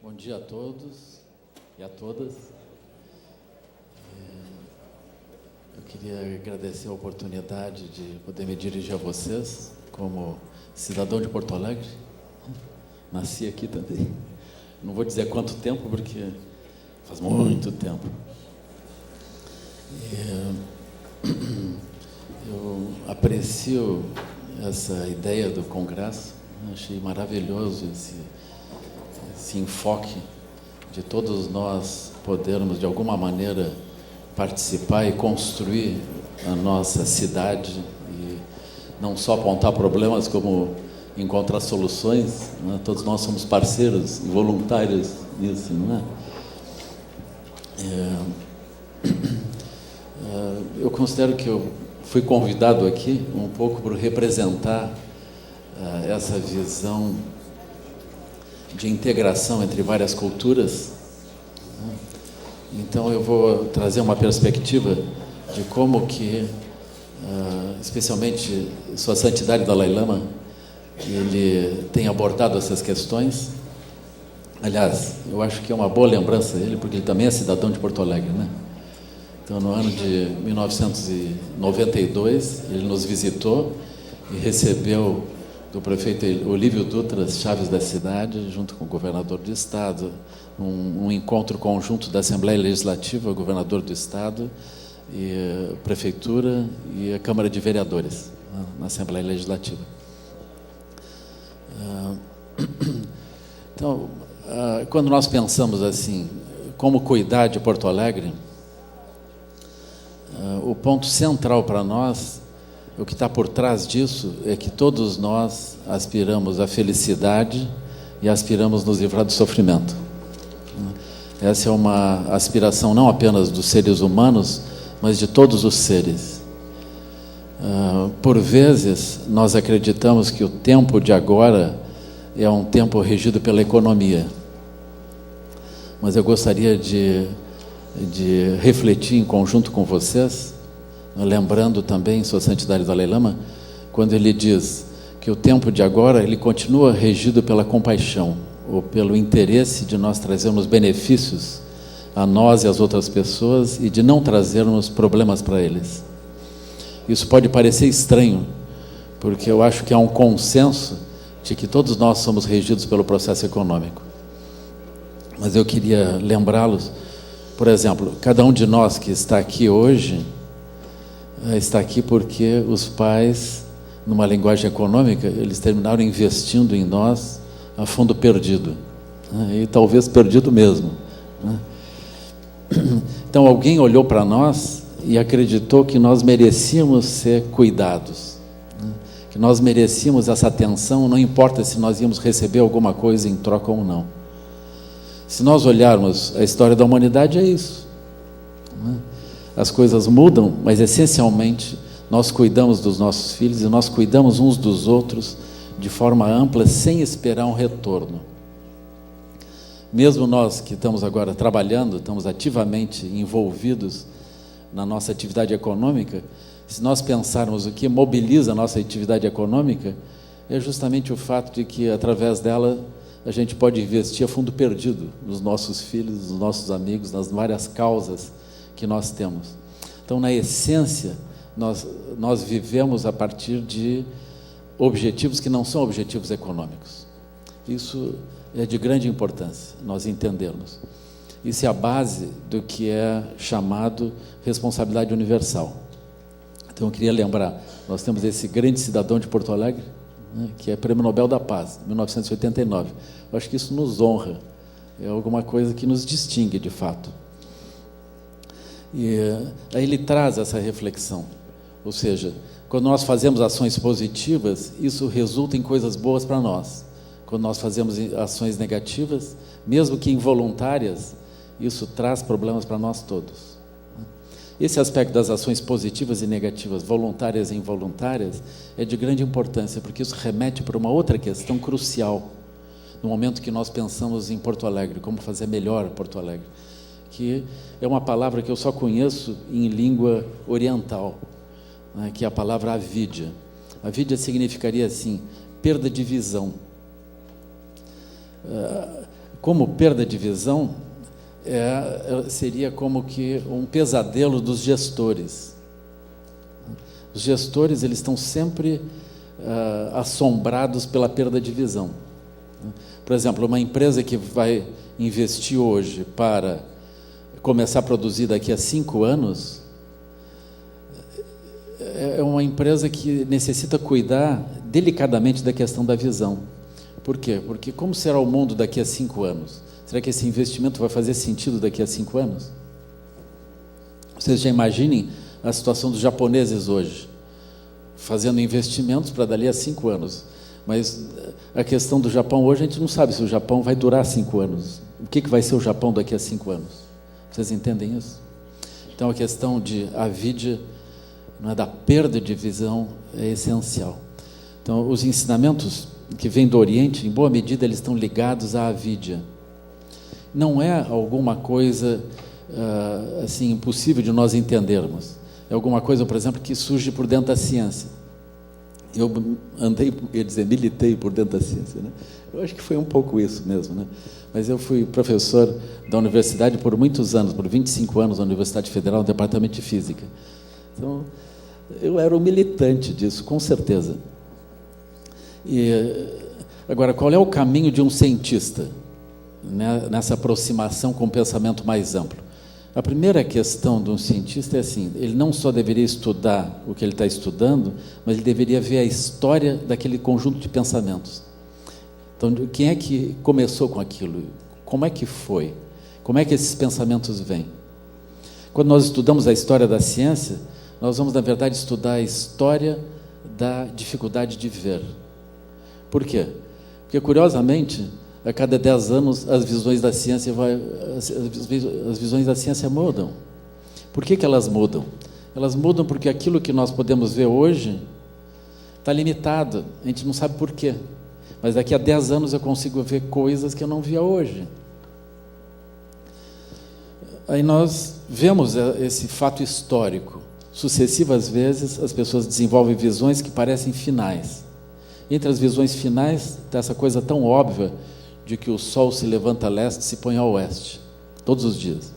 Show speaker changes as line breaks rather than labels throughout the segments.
Bom dia a todos e a todas. Eu queria agradecer a oportunidade de poder me dirigir a vocês como cidadão de Porto Alegre. Nasci aqui também. Não vou dizer quanto tempo, porque faz muito tempo. Eu aprecio essa ideia do Congresso. Achei maravilhoso esse enfoque de todos nós podermos, de alguma maneira, participar e construir a nossa cidade e não só apontar problemas, como encontrar soluções, né? Todos nós somos parceiros e voluntários nisso, não é? Eu considero que eu fui convidado aqui um pouco para representar essa visão de integração entre várias culturas. Então eu vou trazer uma perspectiva de como que, especialmente Sua Santidade Dalai Lama, ele tem abordado essas questões. Aliás, eu acho que é uma boa lembrança dele, porque ele também é cidadão de Porto Alegre, né? Então, no ano de 1992, ele nos visitou e recebeu do prefeito Olívio Dutra as chaves da cidade, junto com o governador do estado, um encontro conjunto da Assembleia Legislativa, o governador do estado, e a prefeitura e a Câmara de Vereadores, na Assembleia Legislativa. Então, quando nós pensamos assim, como cuidar de Porto Alegre, o ponto central para nós, o que está por trás disso, é que todos nós aspiramos à felicidade e aspiramos nos livrar do sofrimento. Essa é uma aspiração não apenas dos seres humanos, mas de todos os seres. Por vezes, nós acreditamos que o tempo de agora é um tempo regido pela economia. Mas eu gostaria de refletir em conjunto com vocês, lembrando também Sua Santidade Dalai Lama, quando ele diz que o tempo de agora ele continua regido pela compaixão, ou pelo interesse de nós trazermos benefícios a nós e às outras pessoas e de não trazermos problemas para eles. Isso pode parecer estranho, porque eu acho que há um consenso de que todos nós somos regidos pelo processo econômico. Mas eu queria lembrá-los, por exemplo, cada um de nós que está aqui hoje, está aqui porque os pais, numa linguagem econômica, eles terminaram investindo em nós a fundo perdido, né? E talvez perdido mesmo, né? Então alguém olhou para nós e acreditou que nós merecíamos ser cuidados, né? Que nós merecíamos essa atenção, não importa se nós íamos receber alguma coisa em troca ou não. Se nós olharmos a história da humanidade, é isso, né? As coisas mudam, mas essencialmente nós cuidamos dos nossos filhos e nós cuidamos uns dos outros de forma ampla, sem esperar um retorno. Mesmo nós que estamos agora trabalhando, estamos ativamente envolvidos na nossa atividade econômica, se nós pensarmos o que mobiliza a nossa atividade econômica, é justamente o fato de que, através dela, a gente pode investir a fundo perdido nos nossos filhos, nos nossos amigos, nas várias causas que nós temos. Então, na essência, nós vivemos a partir de objetivos que não são objetivos econômicos. Isso é de grande importância, nós entendermos. Isso é a base do que é chamado responsabilidade universal. Então, eu queria lembrar, nós temos esse grande cidadão de Porto Alegre, né, que é Prêmio Nobel da Paz, 1989. Eu acho que isso nos honra, é alguma coisa que nos distingue, de fato. E aí ele traz essa reflexão, ou seja, quando nós fazemos ações positivas, isso resulta em coisas boas para nós. Quando nós fazemos ações negativas, mesmo que involuntárias, isso traz problemas para nós todos. Esse aspecto das ações positivas e negativas, voluntárias e involuntárias, é de grande importância, porque isso remete para uma outra questão crucial, no momento que nós pensamos em Porto Alegre, como fazer melhor Porto Alegre, que é uma palavra que eu só conheço em língua oriental, né, que é a palavra avidya. Avidya significaria assim, perda de visão. como perda de visão, seria como que um pesadelo dos gestores. Os gestores, eles estão sempre assombrados pela perda de visão. Por exemplo, uma empresa que vai investir hoje para começar a produzir daqui a 5 anos, é uma empresa que necessita cuidar delicadamente da questão da visão. Por quê? Porque como será o mundo daqui a 5 anos? Será que esse investimento vai fazer sentido daqui a 5 anos? Vocês já imaginem a situação dos japoneses hoje, fazendo investimentos para dali a 5 anos. Mas a questão do Japão hoje, a gente não sabe se o Japão vai durar 5 anos. O que vai ser o Japão daqui a 5 anos? Vocês entendem isso? Então a questão de avidia, da perda de visão, é essencial. Então os ensinamentos que vêm do Oriente, em boa medida, eles estão ligados à avidia. Não é alguma coisa assim impossível de nós entendermos. É alguma coisa, por exemplo, que surge por dentro da ciência. Eu militei por dentro da ciência, né? Eu acho que foi um pouco isso mesmo, né? Mas eu fui professor da universidade por muitos anos, por 25 anos na Universidade Federal, no Departamento de Física. Então, eu era um militante disso, com certeza. Agora, qual é o caminho de um cientista, né, nessa aproximação com o pensamento mais amplo? A primeira questão de um cientista é assim: ele não só deveria estudar o que ele está estudando, mas ele deveria ver a história daquele conjunto de pensamentos. Então, quem é que começou com aquilo? Como é que foi? Como é que esses pensamentos vêm? Quando nós estudamos a história da ciência, nós vamos, na verdade, estudar a história da dificuldade de ver. Por quê? Porque, curiosamente, a cada 10 anos as visões da ciência as visões da ciência mudam. Por que elas mudam? Elas mudam porque aquilo que nós podemos ver hoje está limitado, a gente não sabe por quê. Mas daqui a 10 anos eu consigo ver coisas que eu não via hoje. Aí nós vemos esse fato histórico. Sucessivas vezes as pessoas desenvolvem visões que parecem finais. Entre as visões finais está essa coisa tão óbvia de que o sol se levanta a leste e se põe a oeste, todos os dias.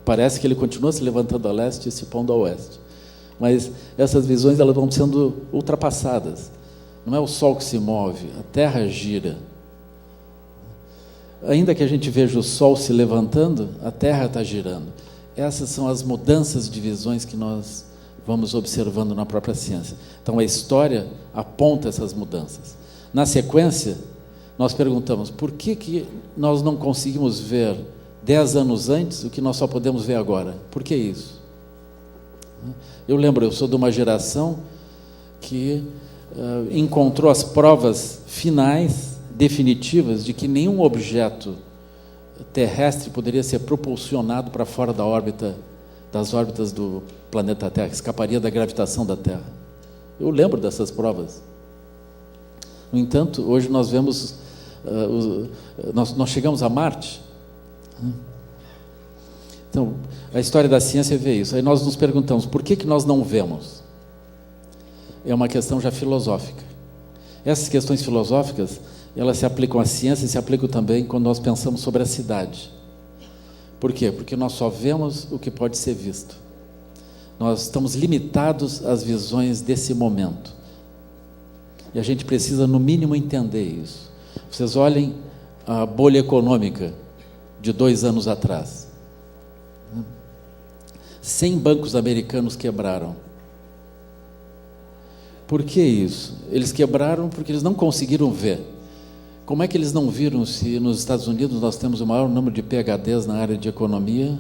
Parece que ele continua se levantando a leste e se pondo a oeste. Mas essas visões, elas vão sendo ultrapassadas. Não é o sol que se move, a terra gira. Ainda que a gente veja o sol se levantando, a terra está girando. Essas são as mudanças de visões que nós vamos observando na própria ciência. Então a história aponta essas mudanças. Na sequência, nós perguntamos: por que nós não conseguimos ver 10 anos antes o que nós só podemos ver agora? Por que isso? Eu lembro, eu sou de uma geração que encontrou as provas finais, definitivas, de que nenhum objeto terrestre poderia ser propulsionado para fora das órbitas do planeta Terra, escaparia da gravitação da Terra. Eu lembro dessas provas. No entanto, hoje nós vemos, nós chegamos a Marte. Então, a história da ciência vê isso. Aí nós nos perguntamos: por que nós não vemos? É uma questão já filosófica. Essas questões filosóficas, elas se aplicam à ciência e se aplicam também quando nós pensamos sobre a cidade. Por quê? Porque nós só vemos o que pode ser visto. Nós estamos limitados às visões desse momento. E a gente precisa, no mínimo, entender isso. Vocês olhem a bolha econômica de 2 anos atrás. 100 bancos americanos quebraram. Por que isso? Eles quebraram porque eles não conseguiram ver. Como é que eles não viram se nos Estados Unidos nós temos o maior número de PhDs na área de economia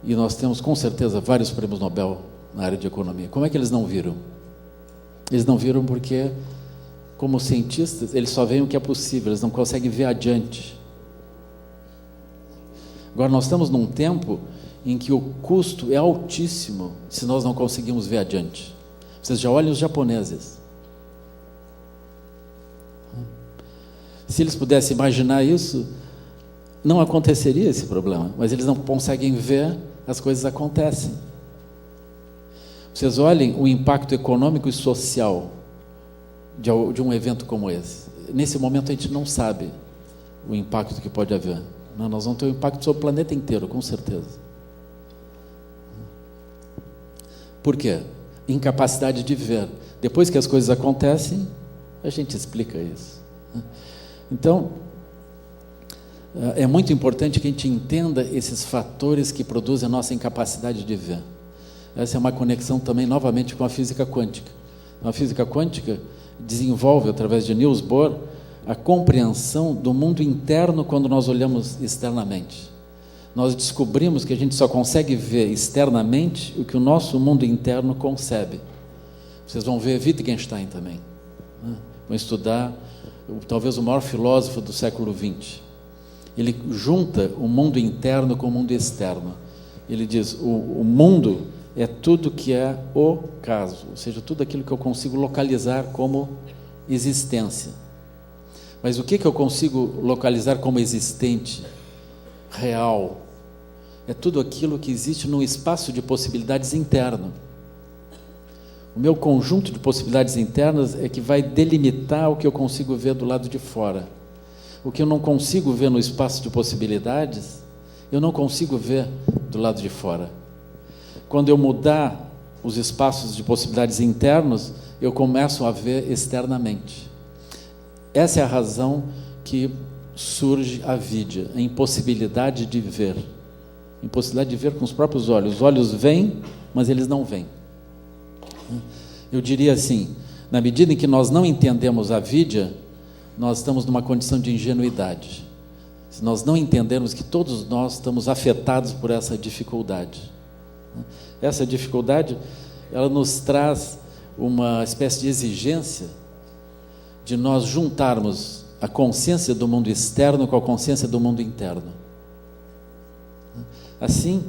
e nós temos, com certeza, vários prêmios Nobel na área de economia? Como é que eles não viram? Eles não viram porque, como cientistas, eles só veem o que é possível, eles não conseguem ver adiante. Agora, nós estamos num tempo em que o custo é altíssimo se nós não conseguimos ver adiante. Vocês já olhem os japoneses. Se eles pudessem imaginar isso, não aconteceria esse problema, mas eles não conseguem ver, as coisas acontecem. Vocês olhem o impacto econômico e social de um evento como esse. Nesse momento a gente não sabe. o impacto que pode haver. Não, nós vamos ter um impacto sobre o planeta inteiro, com certeza. Por quê? Incapacidade de ver. Depois que as coisas acontecem, a gente explica isso. Então, é muito importante que a gente entenda esses fatores que produzem a nossa incapacidade de ver. Essa é uma conexão também, novamente, com a física quântica. A física quântica desenvolve, através de Niels Bohr, a compreensão do mundo interno quando nós olhamos externamente. Nós descobrimos que a gente só consegue ver externamente o que o nosso mundo interno concebe. Vocês vão ver Wittgenstein também, né? Vão estudar talvez o maior filósofo do século XX. Ele junta o mundo interno com o mundo externo. Ele diz, o mundo é tudo que é o caso, ou seja, tudo aquilo que eu consigo localizar como existência. Mas o que eu consigo localizar como existente, real? É tudo aquilo que existe num espaço de possibilidades interno. O meu conjunto de possibilidades internas é que vai delimitar o que eu consigo ver do lado de fora. O que eu não consigo ver no espaço de possibilidades, eu não consigo ver do lado de fora. Quando eu mudar os espaços de possibilidades internos, eu começo a ver externamente. Essa é a razão que surge a vidya, a impossibilidade de ver. Impossibilidade de ver com os próprios olhos. Os olhos veem, mas eles não veem. Eu diria assim, na medida em que nós não entendemos a vidya, nós estamos numa condição de ingenuidade. Se nós não entendermos que todos nós estamos afetados por essa dificuldade. Essa dificuldade, ela nos traz uma espécie de exigência de nós juntarmos a consciência do mundo externo com a consciência do mundo interno. Assim,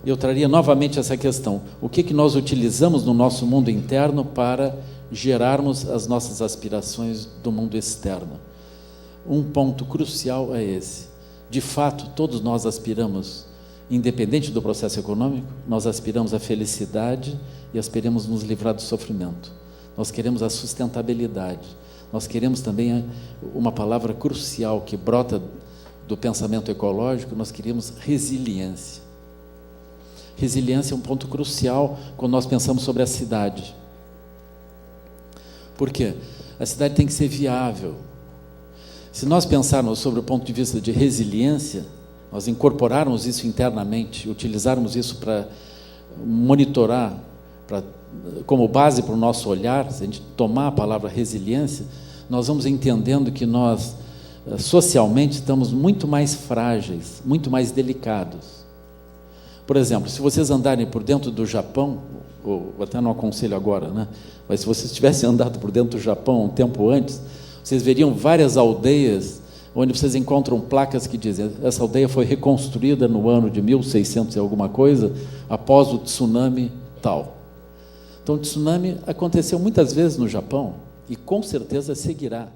eu traria novamente essa questão. O que nós utilizamos no nosso mundo interno para gerarmos as nossas aspirações do mundo externo? Um ponto crucial é esse. De fato, todos nós aspiramos, independente do processo econômico, nós aspiramos à felicidade e aspiramos nos livrar do sofrimento. Nós queremos a sustentabilidade. Nós queremos também uma palavra crucial que brota do pensamento ecológico, nós queremos resiliência. Resiliência é um ponto crucial quando nós pensamos sobre a cidade. Por quê? A cidade tem que ser viável. Se nós pensarmos sobre o ponto de vista de resiliência, nós incorporarmos isso internamente, utilizarmos isso para monitorar, como base para o nosso olhar, se a gente tomar a palavra resiliência, nós vamos entendendo que nós, socialmente, estamos muito mais frágeis, muito mais delicados. Por exemplo, se vocês andarem por dentro do Japão, ou até não aconselho agora, né? Mas se vocês tivessem andado por dentro do Japão um tempo antes, vocês veriam várias aldeias onde vocês encontram placas que dizem essa aldeia foi reconstruída no ano de 1600 e alguma coisa, após o tsunami tal. Então o tsunami aconteceu muitas vezes no Japão e com certeza seguirá.